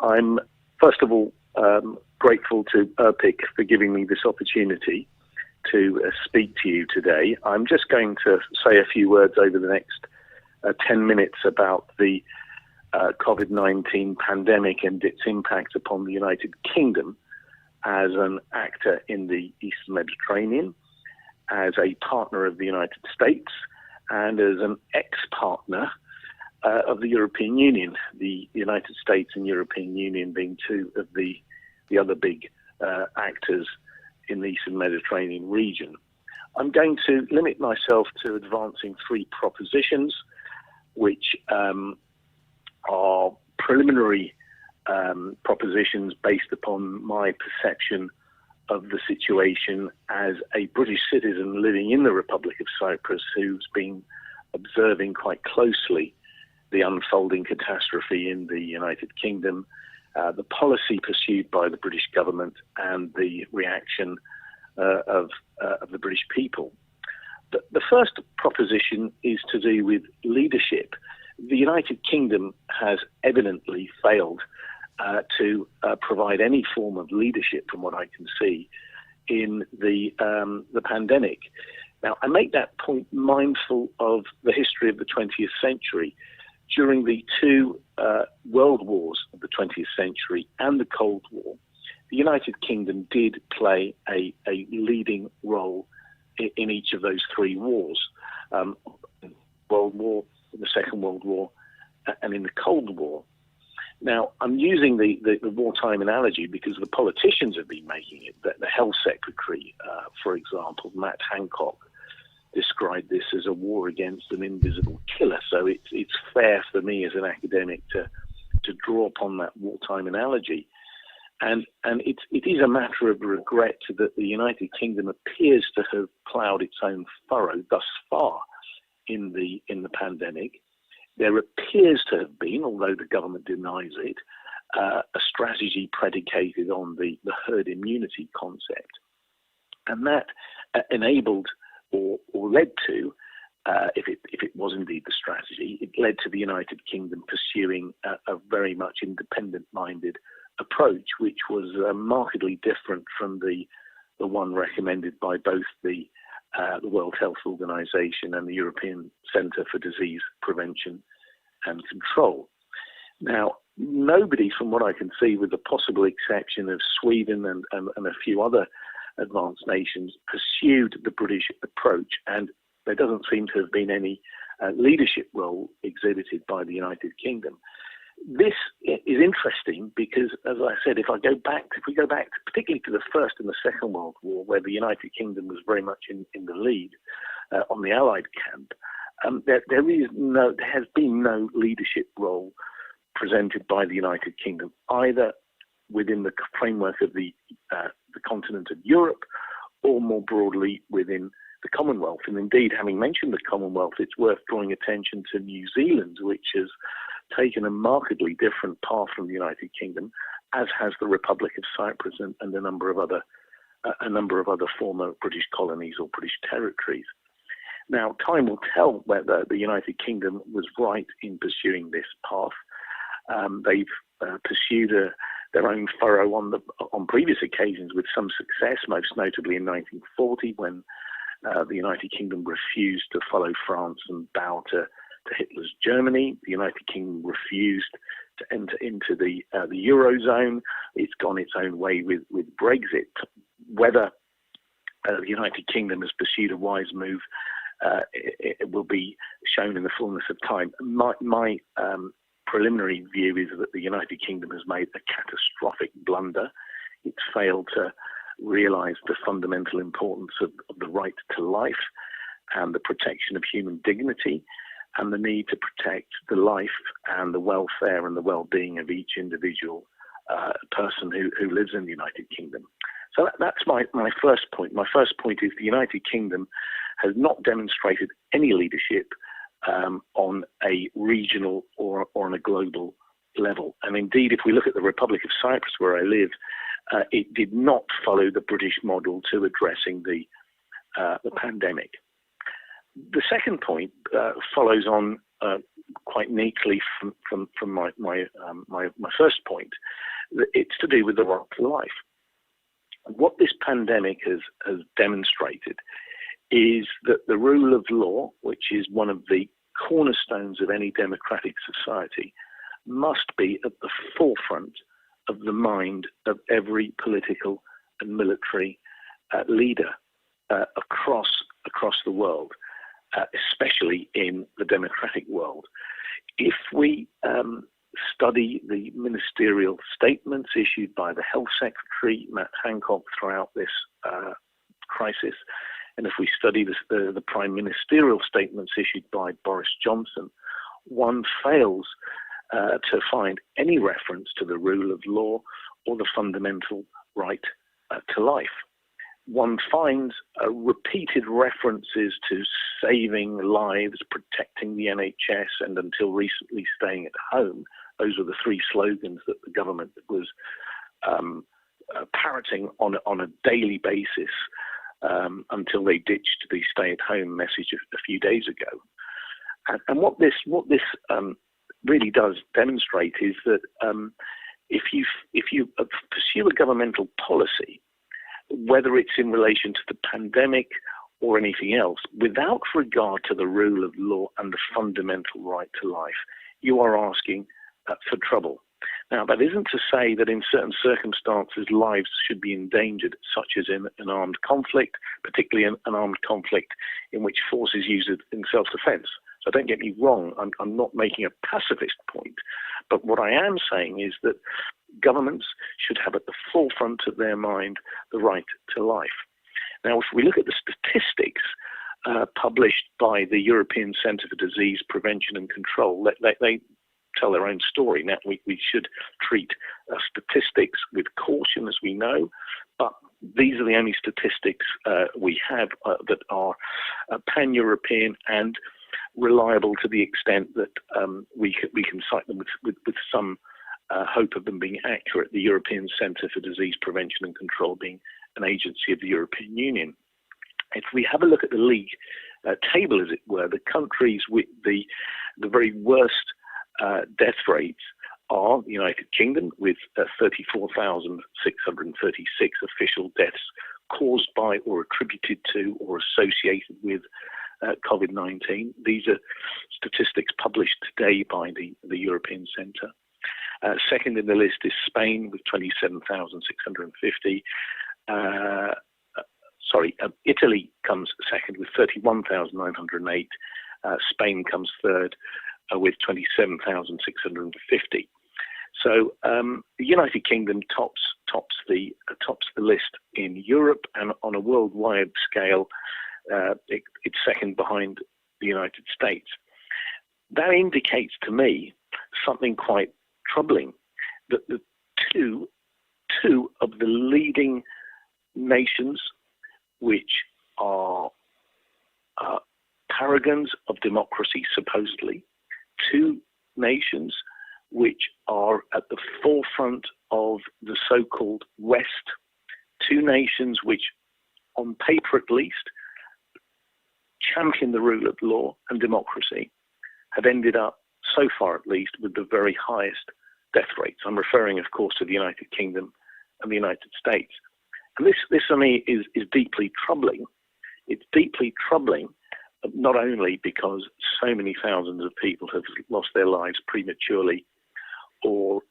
I'm, first of all, grateful to ERPIC for giving me this opportunity to speak to you today. I'm just going to say a few words over the next 10 minutes about the COVID-19 pandemic and its impact upon the United Kingdom as an actor in the Eastern Mediterranean, as a partner of the United States, and as an ex-partner of the European Union, the United States and European Union being two of the other big actors in the Eastern Mediterranean region. I'm going to limit myself to advancing three propositions, which are preliminary propositions based upon my perception of the situation as a British citizen living in the Republic of Cyprus who's been observing quite closely the unfolding catastrophe in the United Kingdom, the policy pursued by the British government, and the reaction of the British people. The first proposition is to do with leadership. The United Kingdom has evidently failed to provide any form of leadership, from what I can see, in the pandemic. Now, I make that point mindful of the history of the 20th century. During the two world wars of the 20th century and the Cold War, the United Kingdom did play a leading role in each of those three wars. World War, the Second World War, and in the Cold War. Now, I'm using the wartime analogy because the politicians have been making it. The Health Secretary, for example, Matt Hancock, described this as a war against an invisible killer. So it's fair for me as an academic to draw upon that wartime analogy. And it is a matter of regret that the United Kingdom appears to have ploughed its own furrow thus far in the pandemic. There appears to have been, although the government denies it, a strategy predicated on the herd immunity concept. And that enabled or led to, if it was indeed the strategy, it led to the United Kingdom pursuing a very much independent-minded approach, which was markedly different from the one recommended by both the World Health Organization and the European Centre for Disease Prevention and Control. Now, nobody, from what I can see, with the possible exception of Sweden and a few other advanced nations, pursued the British approach, and there doesn't seem to have been any leadership role exhibited by the United Kingdom. This is interesting because, as I said, if we go back particularly to the First and the Second World War, where the United Kingdom was very much in the lead on the Allied camp, there has been no leadership role presented by the United Kingdom, either within the framework of the continent of Europe or more broadly within the Commonwealth. And indeed, having mentioned the Commonwealth, it's worth drawing attention to New Zealand, which has taken a markedly different path from the United Kingdom, as has the Republic of Cyprus and a number of other former British colonies or British territories. Now, time will tell whether the United Kingdom was right in pursuing this path. They've pursued their own furrow on previous occasions with some success, most notably in 1940 when the United Kingdom refused to follow France and bow to Hitler's Germany. The United Kingdom refused to enter into the Eurozone. It's gone its own way with Brexit. Whether the United Kingdom has pursued a wise move, it will be shown in the fullness of time. My preliminary view is that the United Kingdom has made a catastrophic blunder. It's failed to realize the fundamental importance of the right to life and the protection of human dignity and the need to protect the life and the welfare and the well-being of each individual person who lives in the United Kingdom. So that's my first point. My first point is the United Kingdom has not demonstrated any leadership on a regional or on a global level. And indeed, if we look at the Republic of Cyprus, where I live, it did not follow the British model to addressing the pandemic. The second point follows on quite neatly from my first point. It's to do with the right to life. What this pandemic has demonstrated is that the rule of law, which is one of the cornerstones of any democratic society, must be at the forefront of the mind of every political and military leader across the world, especially in the democratic world. If we study the ministerial statements issued by the Health Secretary, Matt Hancock, throughout this crisis, and if we study the prime ministerial statements issued by Boris Johnson, one fails to find any reference to the rule of law or the fundamental right to life. One finds repeated references to saving lives, protecting the NHS, and until recently staying at home. Those were the three slogans that the government was parroting on a daily basis until they ditched the stay-at-home message a few days ago. And what this really does demonstrate is that if you pursue a governmental policy, whether it's in relation to the pandemic or anything else, without regard to the rule of law and the fundamental right to life, you are asking for trouble. Now, that isn't to say that in certain circumstances lives should be endangered, such as in an armed conflict, particularly an armed conflict in which force is used in self-defense. So don't get me wrong, I'm not making a pacifist point, but what I am saying is that governments should have at the forefront of their mind the right to life. Now, if we look at the statistics published by the European Centre for Disease Prevention and Control, they tell their own story. Now, we should treat statistics with caution, as we know, but these are the only statistics we have that are pan-European and reliable to the extent that we can cite them with some hope of them being accurate. The European Centre for Disease Prevention and Control being an agency of the European Union. If we have a look at the league table, as it were, the countries with the very worst death rates are the United Kingdom, with 34,636 official deaths caused by or attributed to or associated with COVID-19. These are statistics published today by the European Centre. Second in the list is Spain with 27,650. Italy comes second with 31,908. Spain comes third with 27,650. So the United Kingdom tops the list in Europe, and on a worldwide scale, it's second behind the United States. That indicates to me something quite troubling, that the two of the leading nations, which are paragons of democracy, supposedly, two nations which are at the forefront of the so-called West, two nations which, on paper at least, champion the rule of law and democracy, have ended up, so far at least, with the very highest death rates. I'm referring, of course, to the United Kingdom and the United States. And this for me is deeply troubling. It's deeply troubling, not only because so many thousands of people have lost their lives prematurely or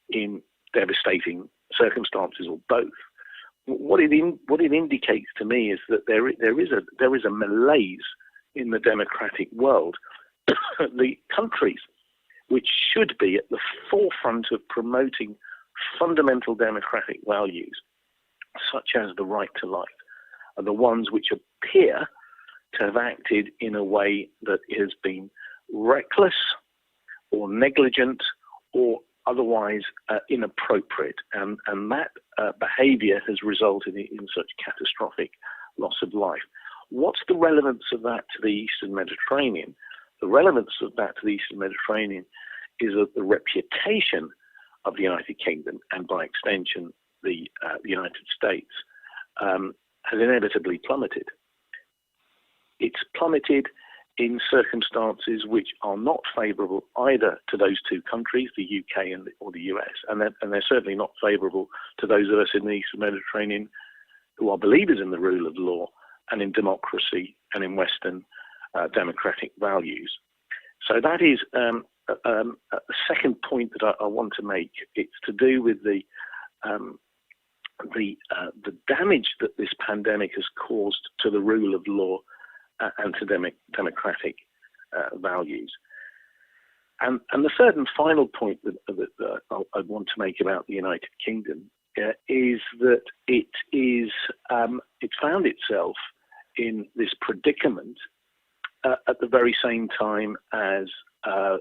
in devastating circumstances, or both. What it indicates to me is that there is a malaise in the democratic world. The countries which should be at the forefront of promoting fundamental democratic values, such as the right to life, are the ones which appear to have acted in a way that has been reckless or negligent or otherwise inappropriate, and that behaviour has resulted in such catastrophic loss of life. What's the relevance of that to the Eastern Mediterranean? The relevance of that to the Eastern Mediterranean is that the reputation of the United Kingdom, and by extension the United States, has inevitably plummeted. it's plummeted in circumstances which are not favourable either to those two countries, the UK or the US, and they're certainly not favourable to those of us in the Eastern Mediterranean who are believers in the rule of law and in democracy and in Western democratic values. So that is a second point that I want to make. It's to do with the damage that this pandemic has caused to the rule of law and to democratic values. And the third and final point that I want to make about the United Kingdom is that it found itself in this predicament at the very same time as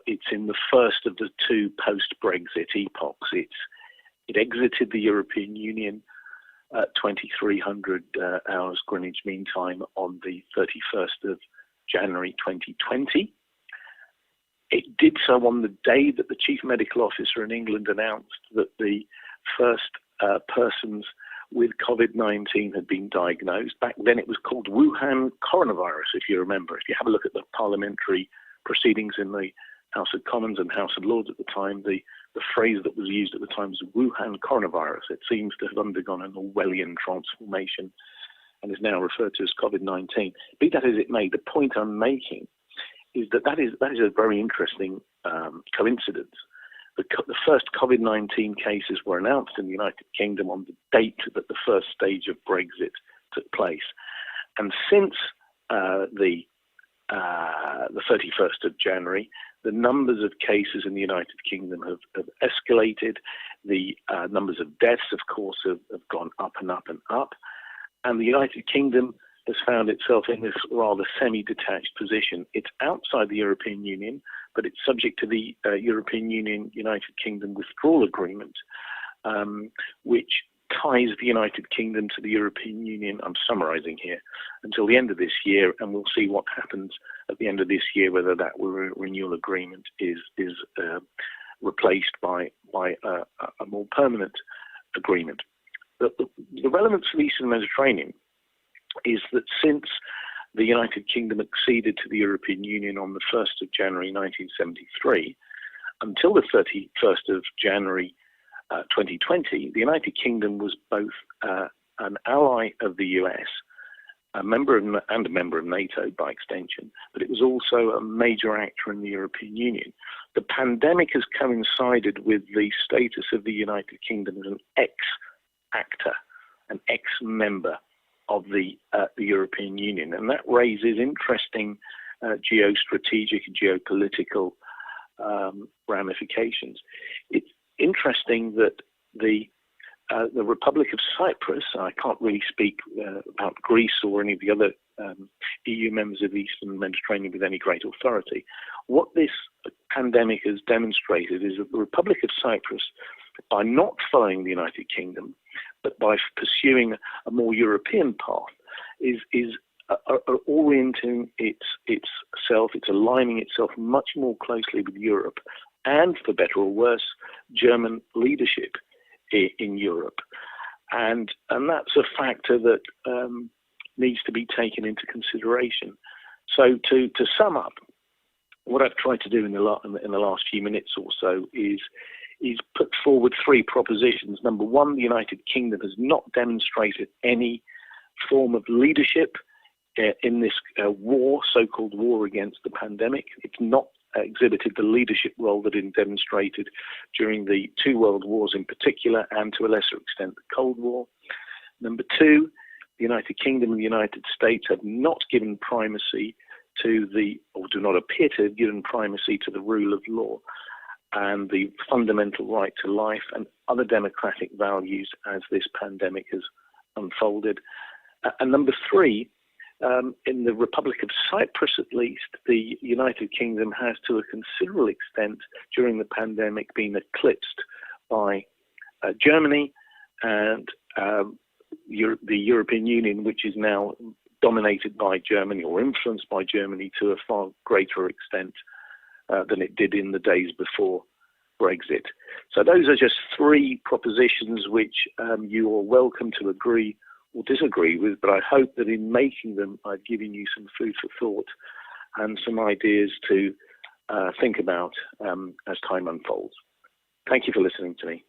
it's in the first of the two post-Brexit epochs. It exited the European Union at 2300 hours Greenwich Mean Time on the 31st of January 2020. It did so on the day that the Chief Medical Officer in England announced that the first persons with COVID-19 had been diagnosed. Back then it was called Wuhan coronavirus, if you remember. If you have a look at the parliamentary proceedings in the House of Commons and House of Lords at the time, the phrase that was used at the time was Wuhan coronavirus. It seems to have undergone an Orwellian transformation and is now referred to as COVID-19. Be that as it may, the point I'm making is that is a very interesting coincidence. The first COVID-19 cases were announced in the United Kingdom on the date that the first stage of Brexit took place. And since the 31st of January, the numbers of cases in the United Kingdom have escalated. The numbers of deaths, of course, have gone up and up and up. And the United Kingdom has found itself in this rather semi-detached position. It's outside the European Union, but it's subject to the European Union-United Kingdom withdrawal agreement, which ties the United Kingdom to the European Union, I'm summarising here, until the end of this year, and we'll see what happens at the end of this year, whether that renewal agreement is replaced by a more permanent agreement. The relevance of the Eastern Mediterranean is that since the United Kingdom acceded to the European Union on the 1st of January 1973, until the 31st of January 2020, the United Kingdom was both an ally of the US, a member of NATO by extension, but it was also a major actor in the European Union. The pandemic has coincided with the status of the United Kingdom as an ex-actor, an ex-member of the European Union, and that raises interesting geostrategic and geopolitical ramifications. It's interesting that the Republic of Cyprus, I can't really speak about Greece or any of the other EU members of the Eastern Mediterranean with any great authority. What this pandemic has demonstrated is that the Republic of Cyprus, by not following the United Kingdom, but by pursuing a more European path, is orienting itself, it's aligning itself much more closely with Europe and, for better or worse, German leadership in Europe. And that's a factor that needs to be taken into consideration. So to sum up, what I've tried to do in the last few minutes or so is put forward three propositions. Number one, the United Kingdom has not demonstrated any form of leadership in this war, so-called war against the pandemic. It's not exhibited the leadership role that it demonstrated during the two world wars in particular, and to a lesser extent the Cold War. Number two, the United Kingdom and the United States have not given primacy to or do not appear to have given primacy to the rule of law and the fundamental right to life and other democratic values as this pandemic has unfolded. And number three, in the Republic of Cyprus at least, the United Kingdom has to a considerable extent during the pandemic been eclipsed by Germany and the European Union, which is now dominated by Germany or influenced by Germany to a far greater extent than it did in the days before Brexit. So those are just three propositions which you are welcome to agree or disagree with, but I hope that in making them, I've given you some food for thought and some ideas to think about as time unfolds. Thank you for listening to me.